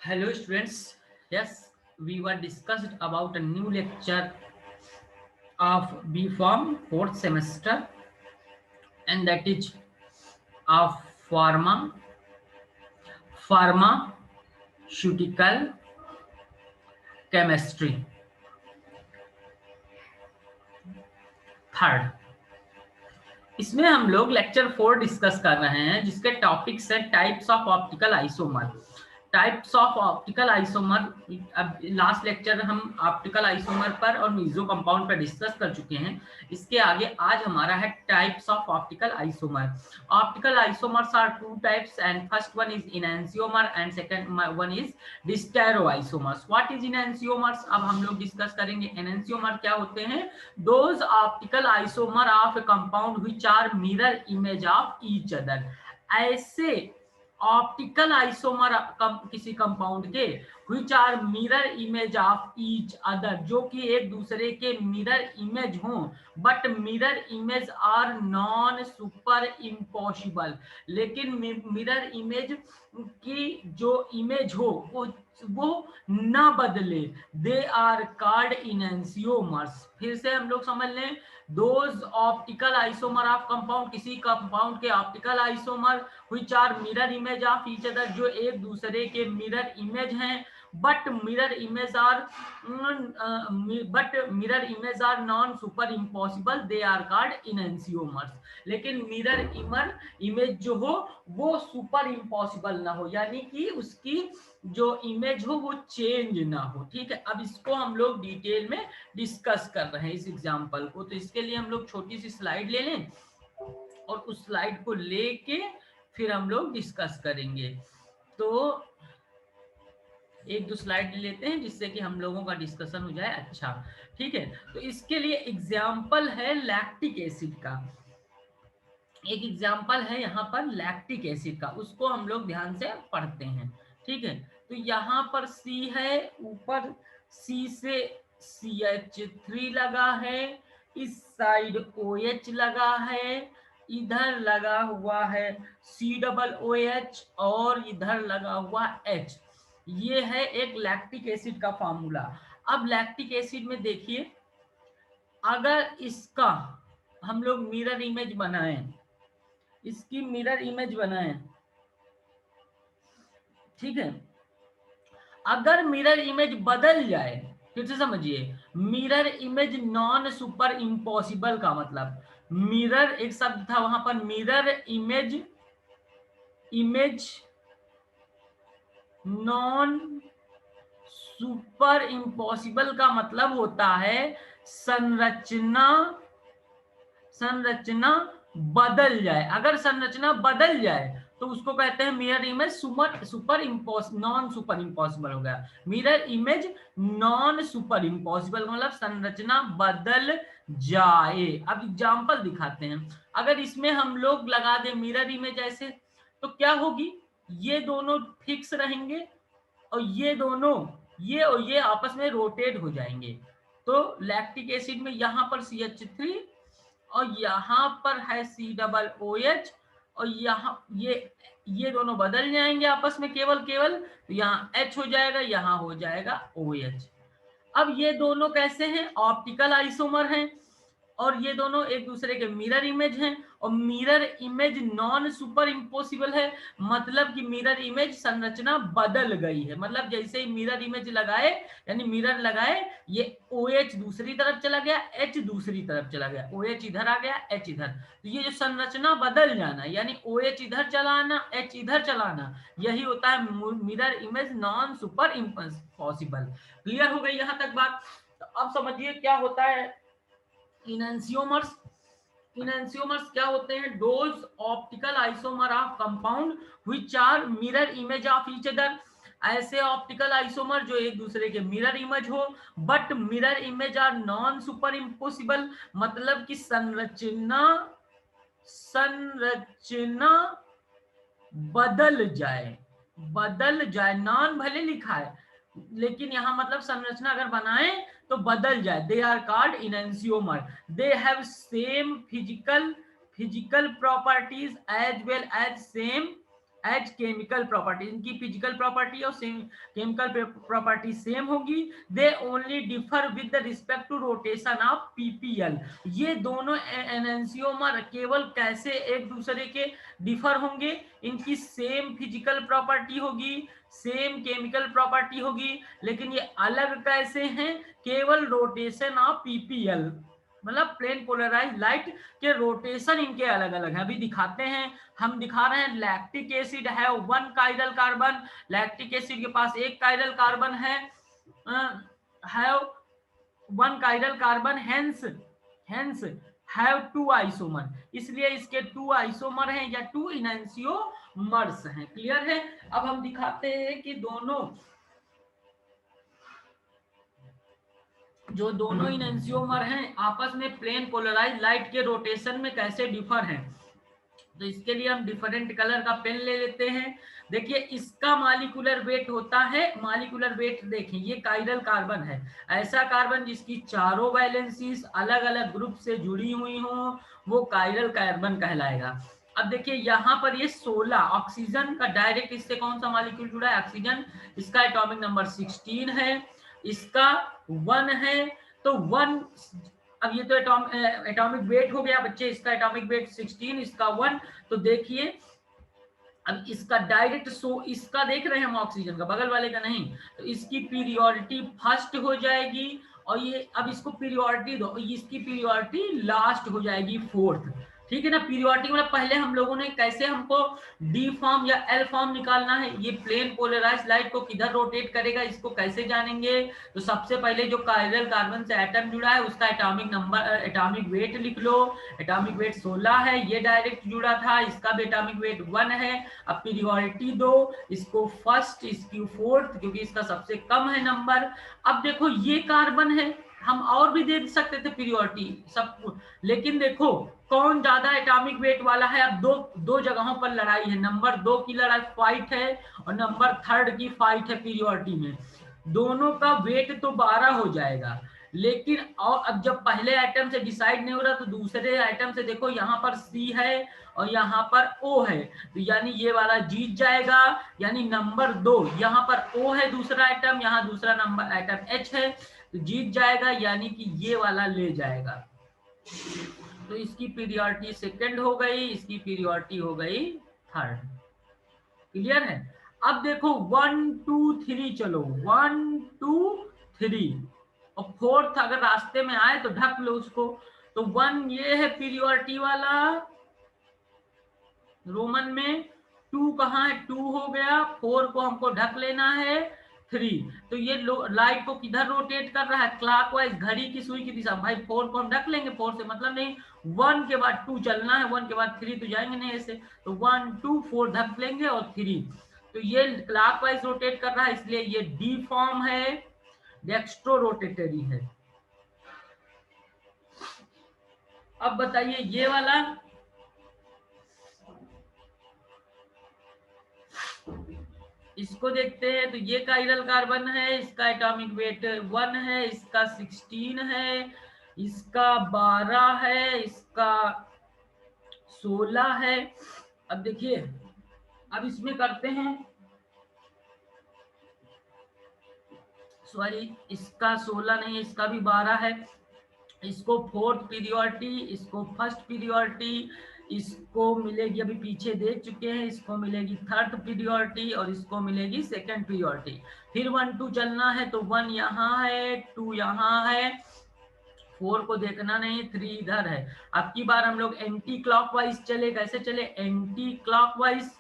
Hello students. Yes, we were discussed about a new lecture of B Form fourth semester, and that is of pharmaceutical chemistry. Third, इसमें हम लोग lecture 4 discuss कर रहे हैं जिसके topics है types of optical isomer. Types of optical isomer, अब last lecture हम ऑप्टिकल आइसोमर पर और मीजो कंपाउंड पर डिस्कस कर चुके हैं। इसके आगे आज हमारा है types of optical isomer. Optical isomers are two types and first one is enantiomer and second one is diastereoisomers. What is enantiomers अब हम लोग डिस्कस करेंगे। इनैंसियोमर क्या होते हैं? Those optical isomer of a compound which are mirror image of each other. ऐसे optical isomer किसी compound के which are mirror image of each other, जो कि एक दूसरे के मिरर इमेज हों, but mirror image are non super impossible. लेकिन मिरर इमेज की जो इमेज हो वो ना बदले, दे आर कॉल्ड इनैंसियोमर्स। फिर से हम लोग समझ लें, those optical isomer of compound, किसी कंपाउंड के optical isomer which are mirror image of each other, जो एक दूसरे के मिरर इमेज हैं, but mirror image are non super impossible, they are called enantiomers. लेकिन मिरर इमेज जो हो वो सुपर इम्पॉसिबल ना हो, यानी कि उसकी जो इमेज हो वो चेंज ना हो। ठीक है, अब इसको हम लोग डिटेल में डिस्कस कर रहे हैं इस एग्जांपल को। तो इसके लिए हम लोग छोटी सी स्लाइड ले लें और उस स्लाइड को लेके फिर हम लोग डिस्कस करेंगे। तो एक दो स्लाइड लेते हैं जिससे कि हम लोगों का डिस्कशन हो जाए अच्छा। ठीक है, तो इसके लिए एग्जाम्पल है लैक्टिक एसिड का। एक एग्जाम्पल है यहाँ पर लैक्टिक एसिड का, उसको हम लोग ध्यान से पढ़ते हैं। ठीक है, तो यहाँ पर C है, ऊपर C से CH3 लगा है, इस साइड OH लगा है, इधर लगा हुआ है COOH और इधर लगा हुआ H। ये है एक लैक्टिक एसिड का फार्मूला। अब लैक्टिक एसिड में देखिए, अगर इसका हम लोग मिरर इमेज बनाएं, इसकी मिरर इमेज बनाएं, ठीक है, अगर मिरर इमेज बदल जाए, फिर से समझिए, mirror image non super impossible का मतलब, मिरर एक शब्द था वहां पर, mirror image non super impossible का मतलब होता है संरचना बदल जाए। अगर संरचना बदल जाए तो उसको कहते हैं mirror image non super impossible हो गया। Mirror image non super impossible मतलब संरचना बदल जाए। अब एग्जांपल दिखाते हैं। अगर इसमें हम लोग लगा दें मिरर इमेज ऐसे, तो क्या होगी, ये दोनों फिक्स रहेंगे और ये दोनों, ये और ये आपस में रोटेट हो जाएंगे। तो लैक्टिक एसिड में यहाँ पर CH3 और यहाँ पर है COOH, और यहाँ ये दोनों बदल जाएंगे आपस में केवल तो यहाँ H हो जाएगा, यहाँ हो जाएगा OH। अब ये दोनों कैसे हैं? ऑप्टिकल आइसोमर हैं और ये दोनों एक दूसरे के मिरर इमेज हैं, और mirror image non super impossible है, मतलब कि मिरर इमेज संरचना बदल गई है। मतलब जैसे ही मिरर इमेज लगाए, यानी मिरर लगाए, ये OH दूसरी तरफ चला गया, H दूसरी तरफ चला गया, OH इधर आ गया, H इधर, तो ये जो संरचना बदल जाना, यानी OH इधर चलाना, H इधर चलाना, यही होता है mirror image non super impossible. Clear हो गई यहां तक बात? तो अब समझिए क्या होता है इनैंसियोमर्स। इनैंसियोमर्स क्या होते हैं? Those optical isomer of compound which are mirror image of each other. ऐसे ऑप्टिकल आइसोमर जो एक दूसरे के मिरर इमेज हो, but mirror image are non super impossible, मतलब कि संरचना बदल जाए। नॉन भले लिखा है लेकिन यहाँ मतलब संरचना अगर बनाए तो बदल जाए। They are called enantiomer. They have same physical properties as well as as chemical property, इनकी फिजिकल प्रॉपर्टी और केमिकल प्रॉपर्टी सेम होगी। They only differ with the respect to rotation of PPL. ये दोनों एनएंसियोमर केवल कैसे एक दूसरे के डिफर होंगे, इनकी सेम फिजिकल प्रॉपर्टी होगी, सेम केमिकल प्रॉपर्टी होगी, लेकिन ये अलग कैसे हैं, केवल रोटेशन ऑफ पीपीएल, मतलब प्लेन पोलराइज लाइट के रोटेशन इनके अलग अलग है। अभी दिखाते हैं, हम दिखा रहे हैं लैक्टिक एसिड है 1 काइरल कार्बन, लैक्टिक एसिड के पास 1 काइरल कार्बन है 1 chiral carbon, hence have 2 isomer, इसलिए इसके 2 आइसोमर हैं या 2 इनैंसियोमर्स हैं। क्लियर है। अब हम दिखाते हैं कि दोनों इनैंसियोमर हैं आपस में प्लेन पोलराइज लाइट के रोटेशन में कैसे डिफर हैं। तो इसके लिए हम डिफरेंट कलर का पेन ले लेते हैं। देखिए इसका मॉलिक्यूलर वेट होता है, मॉलिक्यूलर वेट देखें, ये काइरल कार्बन है, ऐसा कार्बन जिसकी चारों वैलेंसीज अलग अलग ग्रुप से जुड़ी हुई हो वो काइरल कार्बन कहलाएगा। अब देखिए यहाँ पर ये 16 ऑक्सीजन का डायरेक्ट इससे कौन सा मॉलिक्यूल जुड़ा है, ऑक्सीजन, इसका एटॉमिक नंबर 16 है, इसका 1 है, तो 1, अब ये तो एटॉमिक वेट हो गया बच्चे, इसका एटॉमिक वेट 16, इसका 1, तो देखिए अब इसका डायरेक्ट इसका देख रहे हैं हम ऑक्सीजन का, बगल वाले का नहीं, तो इसकी पीरियोडिटी फर्स्ट हो जाएगी, और ये अब इसको पीरियोडिटी दो, इसकी पीरियोडिटी लास्ट हो जाएगी 4th। ठीक है ना। पीरियोडिटी मतलब पहले हम लोगों ने कैसे हमको डी फॉर्म या एल फॉर्म निकालना है, ये प्लेन पोलराइज लाइट को किधर रोटेट करेगा इसको कैसे जानेंगे। तो सबसे पहले जो काइरल कार्बन से एटम जुड़ा है उसका एटॉमिक नंबर, एटॉमिक वेट लिख लो, एटॉमिक वेट 16 है, ये डायरेक्ट जुड़ा था, इसका भी एटॉमिक वेट 1 है। अब पीरियोडिटी दो, इसको फर्स्ट, इसकी 4th, क्योंकि इसका सबसे कम है नंबर। अब देखो ये कार्बन है, हम और भी दे सकते थे पीरियोडिटी सब, लेकिन देखो कौन ज्यादा एटॉमिक वेट वाला है। अब दो जगहों पर लड़ाई है, नंबर 2 की लड़ाई फाइट है और नंबर 3 की फाइट है पीरियोडिटी में, दोनों का वेट तो 12 हो जाएगा, लेकिन और अब जब पहले आइटम से डिसाइड नहीं हो रहा तो दूसरे आइटम से देखो, यहाँ पर सी है और यहाँ पर ओ है, तो यानी ये वाला जीत जाएगा, यानी नंबर 2, यहाँ पर ओ है दूसरा आइटम, यहाँ दूसरा नंबर आइटम एच है, तो जीत जाएगा, यानी कि ये वाला ले जाएगा। तो इसकी पीरियोडिटी 2nd हो गई, इसकी पीरियोडिटी हो गई 3rd। क्लियर है। अब देखो 1 2 3, चलो 1 2 3, और 4th अगर रास्ते में आए तो ढक लो उसको। तो 1 ये है पीरियोडिटी वाला रोमन में, 2 कहाँ है, 2 हो गया, 4 को हमको ढक लेना है 3, तो ये लाइट को किधर रोटेट कर रहा है, क्लॉकवाइज, घड़ी की सुई की दिशा। भाई 4 को हम ढक लेंगे, 4 से मतलब नहीं, 1 के बाद 2 चलना है, 1 के बाद 3 तो जाएंगे नहीं ऐसे, तो 1 2 4 ढक लेंगे और 3, तो ये क्लॉकवाइज रोटेट कर रहा है, इसलिए ये डी फॉर्म है, डेक्स्ट्रो रोटेटरी है। अब बताइए ये वाला, इसको देखते हैं, तो ये काइरल कार्बन है, इसका एटॉमिक वेट 1 है, इसका 16 है, इसका 12 है, इसका 16 है। अब देखिए अब इसमें करते हैं, सॉरी इसका 16 नहीं है, इसका भी 12 है, इसको 4th पीरियोडिटी, इसको 1st पीरियोडिटी, इसको मिलेगी, अभी पीछे देख चुके हैं, इसको मिलेगी 3rd पीरियोडिटी और इसको मिलेगी 2nd पीरियोडिटी। फिर 1 2 चलना है, तो 1 यहाँ है, 2 यहाँ है, 4 को देखना नहीं, 3 इधर है। अब की बार हम लोग एंटी क्लॉकवाइज चले, कैसे चले, एंटी क्लॉकवाइज,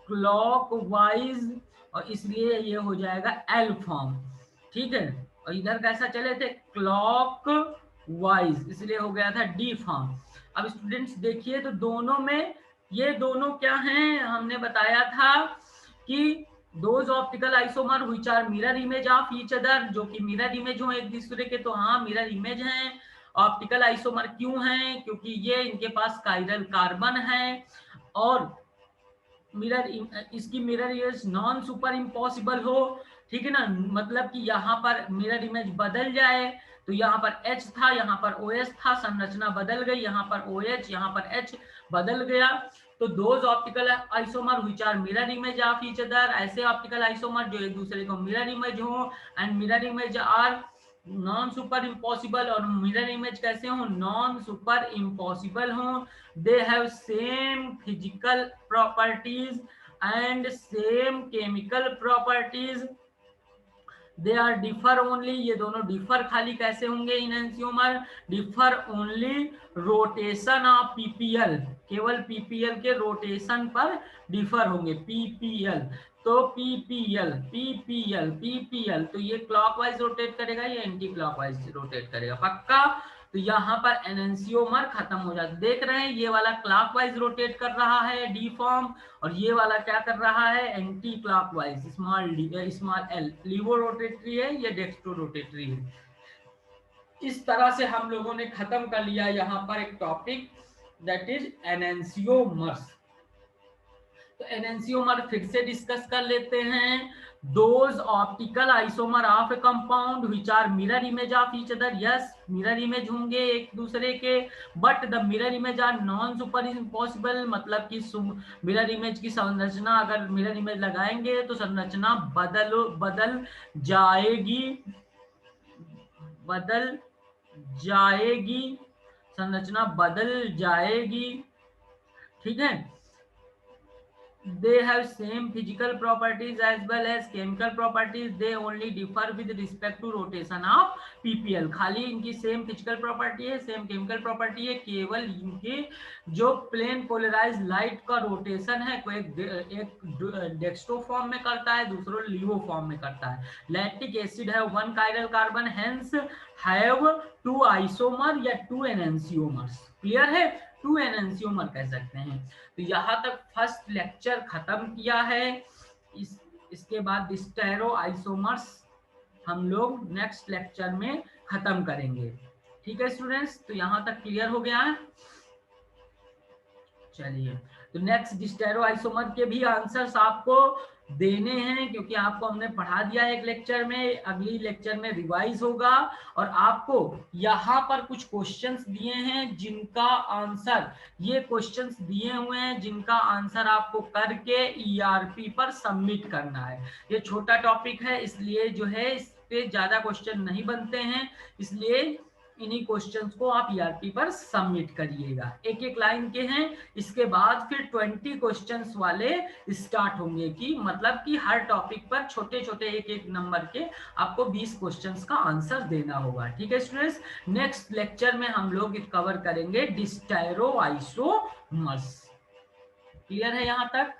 क्लॉकवाइज, और इसलिए ये हो जाएगा एल फॉर्म। ठीक है, और इधर कैसा चले थे, क्लॉक वाइज, इसलिए हो गया था डी फॉर्म। अब स्टूडेंट्स देखिए, तो दोनों में ये दोनों क्या हैं, हमने बताया था कि those optical isomer which are mirror image of each other, जो कि मिरर इमेज हो एक दूसरे के, तो हाँ मिरर इमेज हैं। ऑप्टिकल आइसोमर क्यों हैं, क्योंकि ये इनके पास काइरल कार्बन है, और मिरर, इसकी mirror image non super impossible हो, ठीक है ना, मतलब कि यहाँ पर मिरर इमेज बदल जाए, तो यहाँ पर H था, यहाँ पर OH था, संरचना बदल गई, यहाँ पर OH, यहाँ पर H बदल गया, तो those optical isomer which are mirror image of each other, ऐसे ऑप्टिकल आइसोमर जो एक दूसरे को मिरर इमेज हो, and mirror image are non super impossible, और मिरर इमेज कैसे हो, नॉन सुपर इम्पॉसिबल हो, they have same physical properties and same chemical properties, they are differ only, ये दोनों डिफर खाली कैसे होंगे enantiomer, differ only rotation of PPL, केवल पीपीएल के रोटेशन पर डिफर होंगे, पीपीएल, तो पीपीएल पीपीएल पीपीएल, तो ये क्लॉकवाइज रोटेट करेगा, ये एंटी क्लॉकवाइज रोटेट करेगा, पक्का। तो यहाँ पर एनेंसियोमर खत्म हो जाता है, देख रहे हैं ये वाला क्लॉकवाइज रोटेट कर रहा है डी फॉर्म, और ये वाला क्या कर रहा है, anti clockwise, small D small L, laevo rotatory है, ये डेक्स्ट्रो रोटेटरी है। इस तरह से हम लोगों ने खत्म कर लिया यहाँ पर एक टॉपिक, दैट इज एनेंसियोमर्स। तो एनेंसियोमर फिर से डिस्कस कर लेते हैं, those optical isomer of a compound which are mirror image of each other, yes mirror image होंगे एक दूसरे के, but the mirror image are non super impossible, मतलब कि मिरर इमेज की संरचना, अगर मिरर इमेज लगाएंगे तो संरचना बदल जाएगी, संरचना बदल जाएगी, ठीक है। They have same physical properties as well as chemical properties, they only differ with respect to rotation of PPL, खाली इनकी सेम फिजिकल प्रॉपर्टी है, सेम केमिकल प्रॉपर्टी है, केवल इनके जो प्लेन पोलराइज लाइट का रोटेशन है, कोई एक डेक्स्ट्रो फॉर्म में करता है, दूसरा लिवो फॉर्म में करता है। लैक्टिक एसिड है one chiral carbon, hence have two isomer या टू एनेंसियोमर्स, क्लियर है, टू एनेंसियोमर कह सकते हैं। तो यहाँ तक फर्स्ट लेक्चर खत्म किया है, इसके बाद स्टेरो आइसोमर्स हम लोग नेक्स्ट लेक्चर में खत्म करेंगे, ठीक है स्टूडेंट्स। तो यहाँ तक क्लियर हो गया है, चलिए। तो नेक्स्ट स्टेरो आइसोमर के भी आंसर्स आपको देने हैं, क्योंकि आपको हमने पढ़ा दिया है एक लेक्चर में, अगली लेक्चर में रिवाइज होगा, और आपको यहाँ पर कुछ क्वेश्चंस दिए हैं जिनका आंसर, ये क्वेश्चंस दिए हुए हैं जिनका आंसर आपको करके ईआरपी पर सबमिट करना है। ये छोटा टॉपिक है, इसलिए जो है इस पे ज्यादा क्वेश्चन नहीं बनते हैं, इसलिए इन्हीं क्वेश्चंस को आप ईआरपी पर सबमिट करिएगा, एक एक लाइन के हैं। इसके बाद फिर 20 क्वेश्चंस वाले स्टार्ट होंगे, कि मतलब कि हर टॉपिक पर छोटे छोटे एक एक नंबर के आपको 20 क्वेश्चंस का आंसर देना होगा, ठीक है स्टूडेंट्स। नेक्स्ट लेक्चर में हम लोग कवर करेंगे डिस्टेरो आइसोमर्स, क्लियर है यहाँ तक।